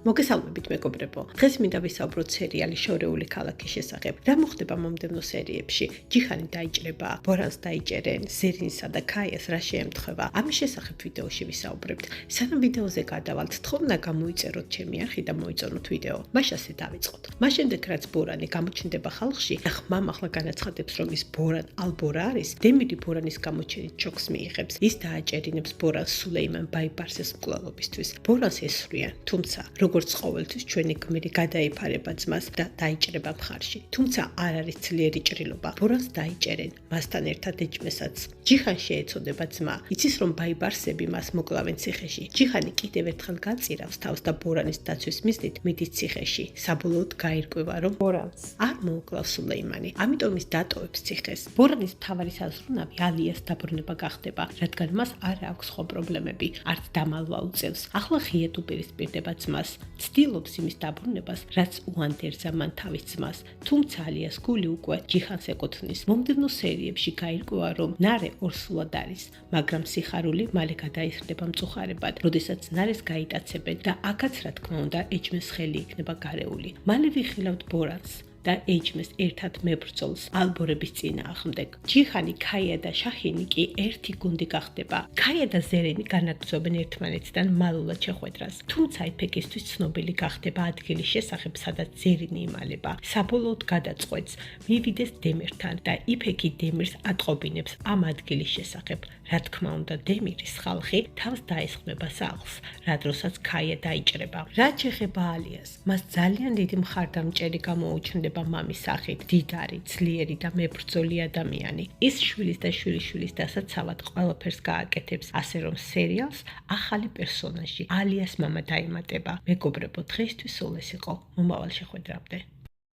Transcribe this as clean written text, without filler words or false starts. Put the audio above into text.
მოგესალმებით მეგობრებო. დღეს მინდა ვისაუბროთ სერიალის შორეული ქალაქის შესახებ. რა მოხდება მომდევნო სერიებში? ჯიხანი დაიჭრება, ბორანს დაიჭერენ, ზერინსა და ქაიას რა შეემთხვევა? ამის შესახებ ვიდეოში ვისაუბრებთ. სანამ ვიდეოზე გადავალთ, თხოვნა გამოიწეროთ ჩემი არხი და მოიწონოთ ვიდეო. მაშასე დავიწყოთ. მას შემდეგ რაც ბორანი გამოჩნდება ხალხში, ხმამ ახლა განაცხადებს, რომ ის ბორან ალბორა არის, დემირი ბორანის გამოჩენით შოკს მიიღებს. ის დააჭერინებს ბორანს სულეიმან ბაიბარსის მკვლელობისთვის. ბორანს ესვრიან, თუმცა როგორც ყოველთვის ჩვენი გმირი გადაიფარება ძმას და დაიჭრება მხარში. თუმცა არ არის ძლიერი ჭრილობა. ბორანს დაიჭერენ, მასთან ერთად ეჭმესაც. ჯიხან შეეცოდება ძმა. იცის რომ ბაიბარსები მას მოკლავენ ციხეში. ჯიხანი კიდევ ერთხელ გაწირავს თავს და ბორანის დაცვის მიზნით მიდის ციხეში. საბოლოოდ გაირკვევა რომ ბორანს არ მოუკლავს სულეიმანი. ამიტომ ის დატოვებს ციხეს. ბორანის მთავარი საზრუნავი ალიას დაბრუნება გახდება, რადგან მას არ აქვს სხვა პრობლემები, არც დამალვა უწევს. ახლა ღიად უპირისპირდება ძმას. ცდილობს იმის დაბრუნებას, რაც უანდერძა მან თავის ძმას, თუმცა ალიას გული უკვე ჯიხანს ეკუთვნის. მომდევნო სერიებში გაირკვევა, რომ ნარე ორსულად არის, მაგრამ სიხარული მალე გადაიზრდება მწუხარებად, როდესაც ნარეს გაიტაცებენ და აქაც რა თქმა უნდა ეჭმეს ხელი იქნება გარეული. მალე ვიხილავთ ბორანს და ეჭმეს ერთად მებრძოლს ალბორების წინააღმდეგ. ჯიხანი, ქაია და შაჰინი კი ერთი გუნდი გახდება. ქაია და ზერენი განაგრძობენ ერთმანეთთან მალულად შეხვედრას, თუმცა ეფექტისთვის ცნობილი გახდება ადგილის შესახებ, სადაც ზერინი იმალება. საბოლოოდ გადაწყვეტს მივიდეს დემირთან და იფექი დემირს ატყობინებს ამ ადგილის შესახებ. რა თქმა უნდა, დემირის ხალხი თავს დაესხმება სახლს, რა დროსაც ქაია დაიჭრება. რაც შეეხება ალიას, მას ძალიან დიდი მხარდამჭერი გამოუჩნდება მამის სახით, დიდარი, ძლიერი და მებრძოლი ადამიანი. ის შვილის და შვილიშვილის დასაცავად ყველაფერს გააკეთებს, ასე რომ სერიალს ახალი პერსონაჟი, ალიას მამა დაემატება. მეგობრებო, დღეისთვის სულ ეს იყო. მომავალ შეხვედრამდე.